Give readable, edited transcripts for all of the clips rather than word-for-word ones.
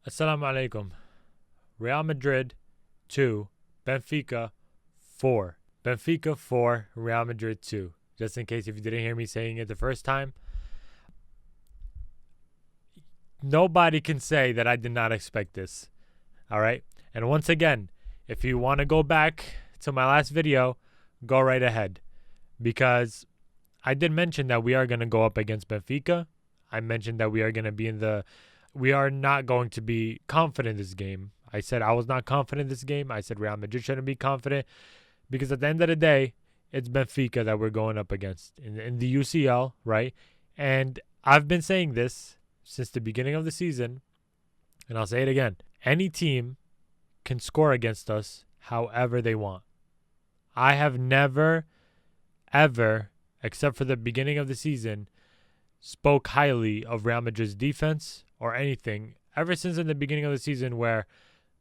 Assalamu alaikum. Real Madrid 2, Benfica 4. Benfica 4, Real Madrid 2. Just in case if you didn't hear me saying it the first time. Nobody can say that I did not expect this. All right? And once again, if you want to go back to my last video, go right ahead. Because I did mention that we are going to go up against Benfica. I mentioned that we are going to be we are not going to be confident in this game. I said I was not confident in this game. I said Real Madrid shouldn't be confident because at the end of the day, it's Benfica that we're going up against in the UCL, right? And I've been saying this since the beginning of the season, and I'll say it again. Any team can score against us however they want. I have never, ever, except for the beginning of the season, spoke highly of Real Madrid's defense or anything ever since in the beginning of the season where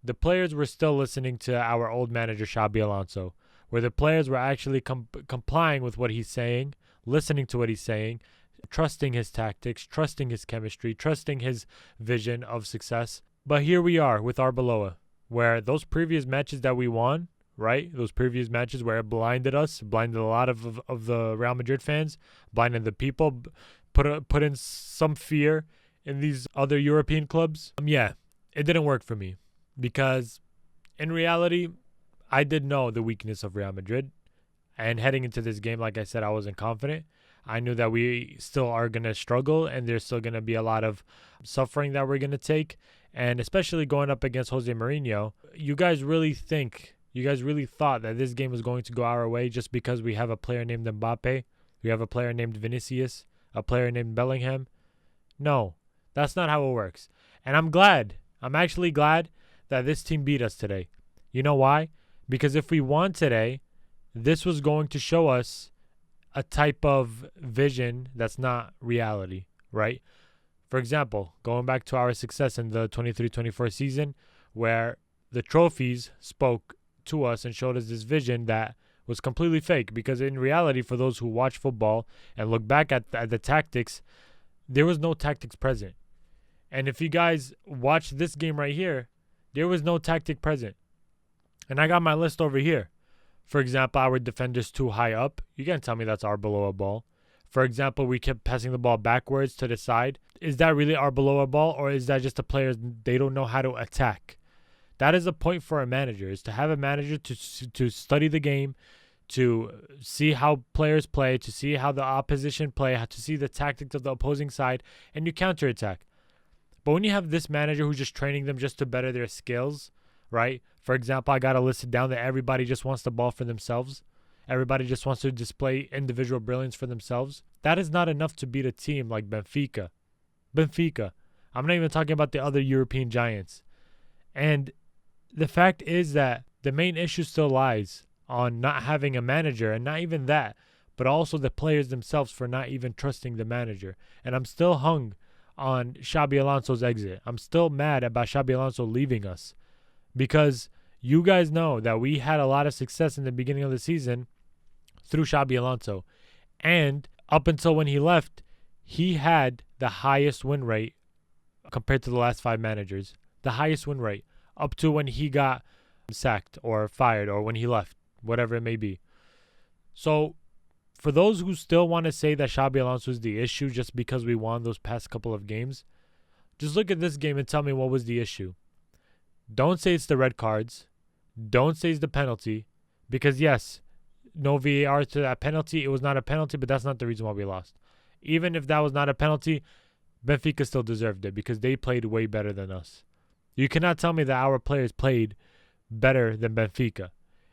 the players were still listening to our old manager Xabi Alonso, where the players were actually complying with what he's saying, listening to what he's saying, trusting his tactics, trusting his chemistry, trusting his vision of success. But here we are with Arbeloa, where those previous matches that we won, right? Those previous matches where it blinded us, blinded a lot of the Real Madrid fans, blinded the people, put in some fear in these other European clubs. Yeah, it didn't work for me because in reality, I did know the weakness of Real Madrid. And heading into this game, like I said, I wasn't confident. I knew that we still are going to struggle and there's still going to be a lot of suffering that we're going to take. And especially going up against Jose Mourinho, you guys really thought that this game was going to go our way just because we have a player named Mbappe, we have a player named Vinicius, a player named Bellingham? No, that's not how it works. And I'm actually glad that this team beat us today. You know why? Because if we won today, this was going to show us a type of vision that's not reality, right? For example, going back to our success in the 23-24 season, where the trophies spoke to us and showed us this vision that was completely fake, because in reality, for those who watch football and look back at the tactics, there was no tactics present. And if you guys watch this game right here, there was no tactic present. And I got my list over here. For example, our defenders too high up. You can't tell me that's arbeloa ball. For example, we kept passing the ball backwards to the side. Is that really arbeloa ball, or is that just the players, they don't know how to attack? That is a point for a manager, is to have a manager to study the game, to see how players play, to see how the opposition play, to see the tactics of the opposing side, and you counterattack. But when you have this manager who's just training them just to better their skills, right? For example, I got to list it down that everybody just wants the ball for themselves. Everybody just wants to display individual brilliance for themselves. That is not enough to beat a team like Benfica. I'm not even talking about the other European giants. And the fact is that the main issue still lies on not having a manager, and not even that, but also the players themselves for not even trusting the manager. And I'm still hung on Xabi Alonso's exit. I'm still mad about Xabi Alonso leaving us because you guys know that we had a lot of success in the beginning of the season through Xabi Alonso. And up until when he left, he had the highest win rate compared to the last 5 managers. The highest win rate up to when he got sacked or fired or when he left, whatever it may be. So for those who still want to say that Xabi Alonso is the issue just because we won those past couple of games, just look at this game and tell me what was the issue. Don't say it's the red cards. Don't say it's the penalty. Because yes, no VAR to that penalty. It was not a penalty, but that's not the reason why we lost. Even if that was not a penalty, Benfica still deserved it because they played way better than us. You cannot tell me that our players played better than Benfica.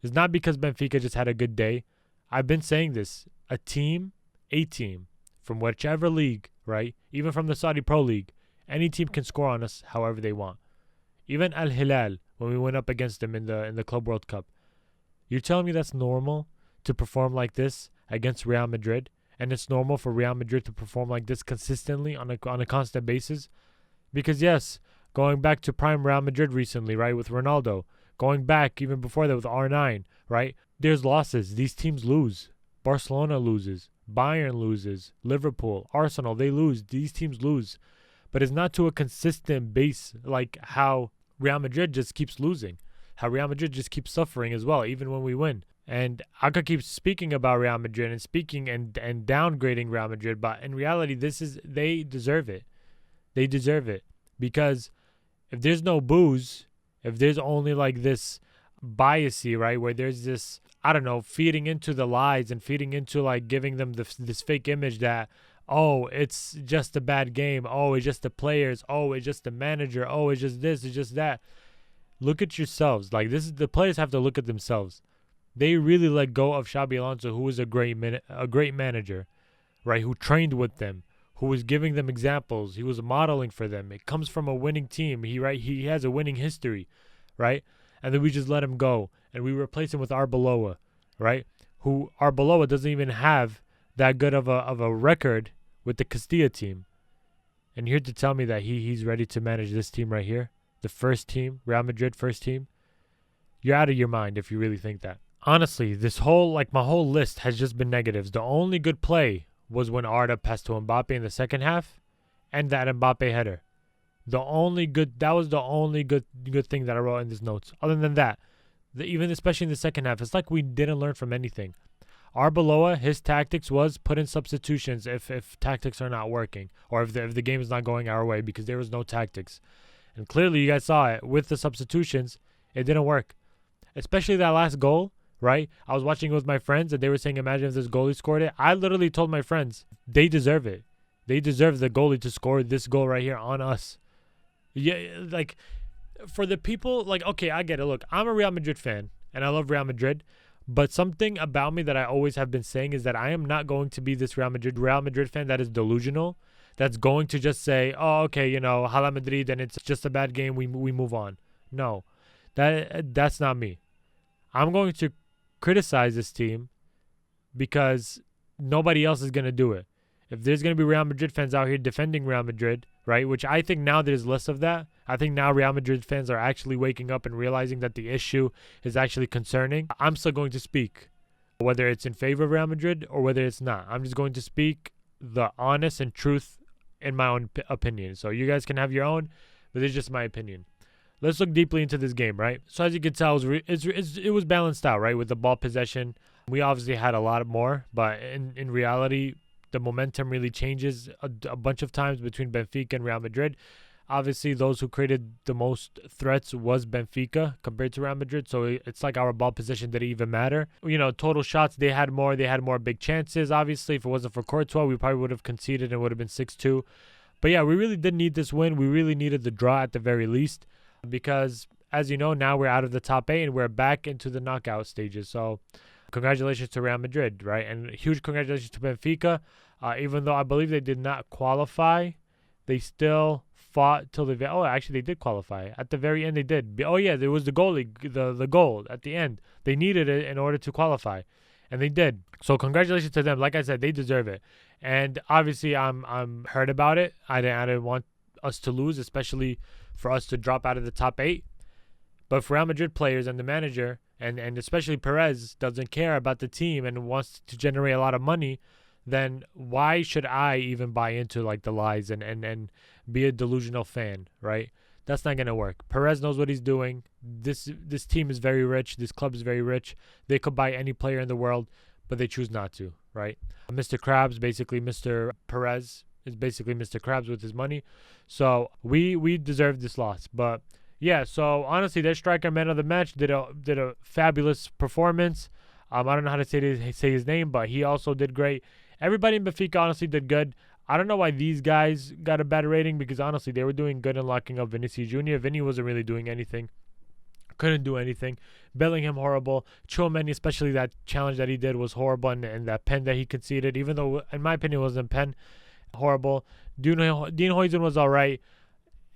It's not because Benfica just had a good day. I've been saying this. A team from whichever league, right? Even from the Saudi Pro League, any team can score on us however they want. Even Al Hilal, when we went up against them in the Club World Cup. You're telling me that's normal to perform like this against Real Madrid? And it's normal for Real Madrid to perform like this consistently on a constant basis? Because yes, going back to prime Real Madrid recently, right, with Ronaldo, going back even before that with R9, right, there's losses. These teams lose. Barcelona loses. Bayern loses. Liverpool, Arsenal, they lose. These teams lose. but it's not to a consistent base like how Real Madrid just keeps losing, how Real Madrid just keeps suffering as well, even when we win. And I could keep speaking about Real Madrid and speaking and downgrading Real Madrid, but in reality, they deserve it. They deserve it because if there's no booze, if there's only like this biasy, right, where there's this, I don't know, feeding into the lies and feeding into like giving them this fake image that, oh, it's just a bad game. Oh, it's just the players. Oh, it's just the manager. Oh, it's just this. It's just that. Look at yourselves. Like this is the players have to look at themselves. They really let go of Xabi Alonso, who was a great manager, right? Who trained with them, who was giving them examples. He was modeling for them. It comes from a winning team. He has a winning history, right? And then we just let him go, and we replace him with Arbeloa, right? Who Arbeloa doesn't even have that good of a record with the Castilla team. And you're here to tell me that he's ready to manage this team right here, the first team, Real Madrid first team? You're out of your mind if you really think that. Honestly, my whole list has just been negatives. The only good play was when Arda passed to Mbappe in the second half, and that Mbappe header. That was the only good thing that I wrote in these notes. Other than that, even especially in the second half, it's like we didn't learn from anything. Arbeloa, his tactics was put in substitutions if tactics are not working, or if the game is not going our way, because there was no tactics. And clearly you guys saw it with the substitutions, it didn't work. Especially that last goal, right? I was watching it with my friends and they were saying, imagine if this goalie scored it. I literally told my friends, they deserve it. They deserve the goalie to score this goal right here on us. Yeah, like for the people, like, okay, I get it. Look, I'm a Real Madrid fan and I love Real Madrid, but something about me that I always have been saying is that I am not going to be this Real Madrid fan that is delusional, that's going to just say, oh, okay, Hala Madrid and it's just a bad game, we move on. No, that's not me. I'm going to criticize this team because nobody else is going to do it. If there's going to be Real Madrid fans out here defending Real Madrid, right, which I think now there's less of that. I think now Real Madrid fans are actually waking up and realizing that the issue is actually concerning. I'm still going to speak, whether it's in favor of Real Madrid or whether it's not. I'm just going to speak the honest and truth in my own opinion. So you guys can have your own, but it's just my opinion. Let's look deeply into this game, right? So as you can tell, it was balanced out, right? With the ball possession, we obviously had a lot more, but in reality, the momentum really changes a bunch of times between Benfica and Real Madrid. Obviously, those who created the most threats was Benfica compared to Real Madrid, so it's like our ball possession didn't even matter. Total shots, they had more big chances. Obviously, if it wasn't for Courtois, we probably would have conceded and it would have been 6-2. But yeah, we really did need this win. We really needed the draw at the very least. Because, as you know, now we're out of the top 8 and we're back into the knockout stages. So, congratulations to Real Madrid, right? And huge congratulations to Benfica. Even though I believe they did not qualify, they still fought till the actually they did qualify. At the very end, they did. Oh, yeah, there was the goalie, the goal at the end. They needed it in order to qualify, and they did. So, congratulations to them. Like I said, they deserve it. And obviously, I'm hurt about it. I didn't want us to lose, especially for us to drop out of the top 8. But for Real Madrid players and the manager, and especially Perez, doesn't care about the team and wants to generate a lot of money, then why should I even buy into like the lies and be a delusional fan, right? That's not going to work. Perez knows what he's doing. This team is very rich. This club is very rich. They could buy any player in the world, but they choose not to, right? Mr. Krabs, basically Mr. Perez, is basically Mr. Krabs with his money. So we deserve this loss. But yeah, so honestly, their striker man of the match did a fabulous performance. I don't know how to say his name, but he also did great. Everybody in Benfica honestly did good. I don't know why these guys got a bad rating, because honestly, they were doing good in locking up Vinicius Jr. Vinny wasn't really doing anything. Couldn't do anything. Bellingham, horrible. Tchouameni, especially that challenge that he did, was horrible, and that pen that he conceded, even though, in my opinion, it wasn't a pen, horrible. Dean Huijsen was all right.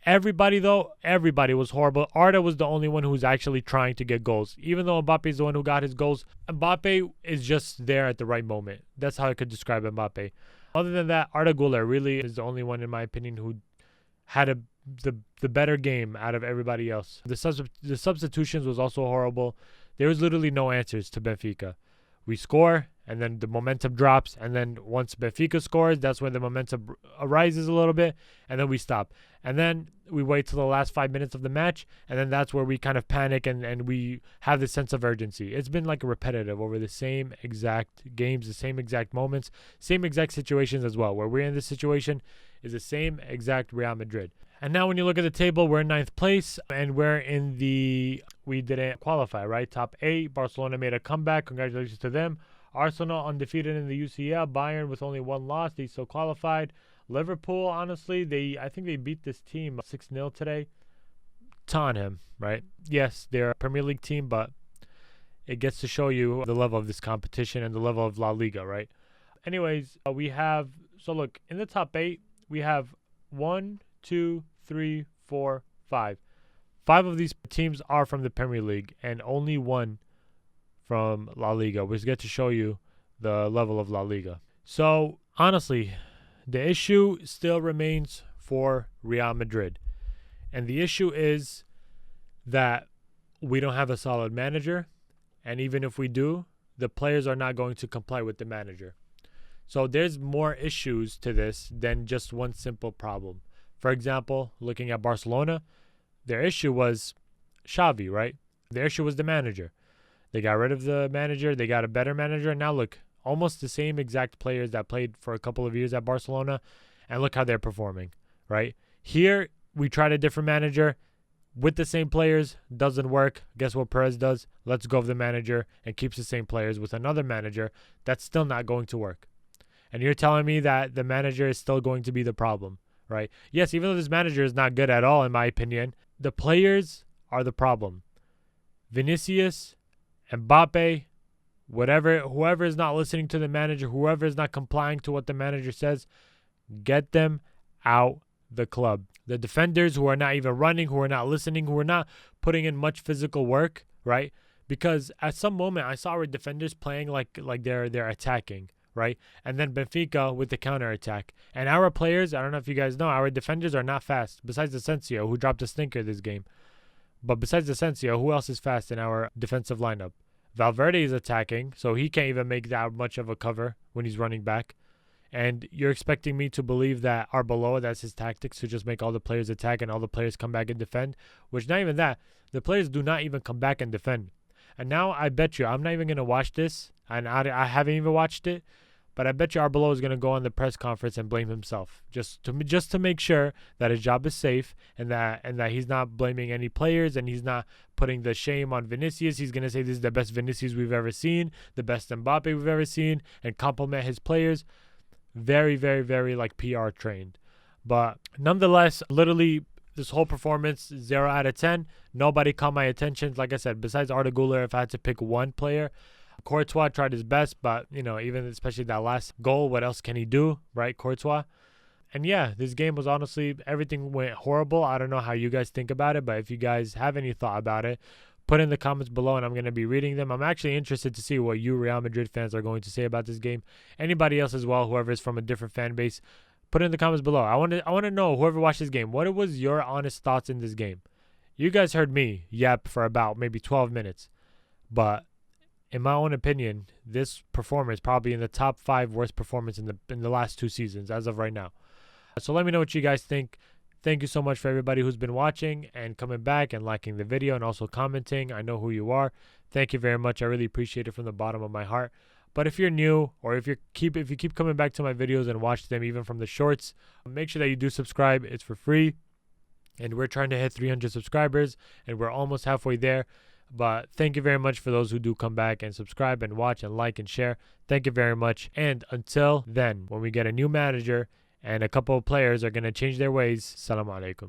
Everybody was horrible. Arda was the only one who was actually trying to get goals. Even though Mbappe is the one who got his goals, Mbappe is just there at the right moment. That's how I could describe Mbappe. Other than that, Arda Güler really is the only one, in my opinion, who had the better game out of everybody else. The substitutions was also horrible. There was literally no answers to Benfica. We score, and then the momentum drops. And then once Benfica scores, that's when the momentum arises a little bit, and then we stop. And then we wait till the last 5 minutes of the match, and then that's where we kind of panic and we have this sense of urgency. It's been like repetitive over the same exact games, the same exact moments, same exact situations as well. Where we're in this situation is the same exact Real Madrid. And now when you look at the table, we're in 9th place, and we didn't qualify, right? Top 8, Barcelona made a comeback. Congratulations to them. Arsenal undefeated in the UCL. Bayern with only 1 loss. They still qualified. Liverpool, honestly, I think they beat this team 6-0 today. Tottenham, right? Yes, they're a Premier League team, but it gets to show you the level of this competition and the level of La Liga, right? Anyways, look, in the top 8, we have 1, 2, 3, 4, 5. 5 of these teams are from the Premier League and only 1 from La Liga, which gets to show you the level of La Liga. So, honestly, the issue still remains for Real Madrid. And the issue is that we don't have a solid manager. And even if we do, the players are not going to comply with the manager. So there's more issues to this than just one simple problem. For example, looking at Barcelona, their issue was Xavi, right? Their issue was the manager. They got rid of the manager. They got a better manager. And now look, almost the same exact players that played for a couple of years at Barcelona, and look how they're performing, right? Here, we tried a different manager with the same players. Doesn't work. Guess what Perez does? Lets go of the manager and keeps the same players with another manager. That's still not going to work. And you're telling me that the manager is still going to be the problem, right? Yes, even though this manager is not good at all, in my opinion, the players are the problem. Vinicius, Mbappe, whoever is not listening to the manager, whoever is not complying to what the manager says, get them out the club. The defenders who are not even running, who are not listening, who are not putting in much physical work, right? Because at some moment I saw our defenders playing like they're attacking, right? And then Benfica with the counterattack. And our players, I don't know if you guys know, our defenders are not fast, besides Asensio, who dropped a stinker this game. But besides Asensio, who else is fast in our defensive lineup? Valverde is attacking, so he can't even make that much of a cover when he's running back. And you're expecting me to believe that arbeloa, that's his tactics, to just make all the players attack and all the players come back and defend, which not even that. The players do not even come back and defend. And now I bet you, I'm not even going to watch this, and I haven't even watched it, but I bet you arbeloa is going to go on the press conference and blame himself, just to make sure that his job is safe and that he's not blaming any players and he's not putting the shame on Vinicius. He's going to say this is the best Vinicius we've ever seen, the best Mbappe we've ever seen, and compliment his players. Very, very, very like PR trained. But nonetheless, literally this whole performance, 0 out of 10. Nobody caught my attention. Like I said, besides Arda Güler, if I had to pick one player, Courtois tried his best, but, even especially that last goal, what else can he do, right, Courtois? And yeah, this game was honestly, everything went horrible. I don't know how you guys think about it, but if you guys have any thought about it, put in the comments below, and I'm going to be reading them. I'm actually interested to see what you Real Madrid fans are going to say about this game. Anybody else as well, whoever is from a different fan base, put in the comments below. I want to know, whoever watched this game, what was your honest thoughts in this game? You guys heard me yap for about maybe 12 minutes, but in my own opinion, this performance probably in the top 5 worst performance in the last 2 seasons as of right now. So let me know what you guys think. Thank you so much for everybody who's been watching and coming back and liking the video and also commenting. I know who you are. Thank you very much. I really appreciate it from the bottom of my heart. But if you're new, or if you keep coming back to my videos and watch them even from the shorts, make sure that you do subscribe. It's for free. And we're trying to hit 300 subscribers, and we're almost halfway there. But thank you very much for those who do come back and subscribe and watch and like and share. Thank you very much. And until then, when we get a new manager and a couple of players are going to change their ways, salam alaikum.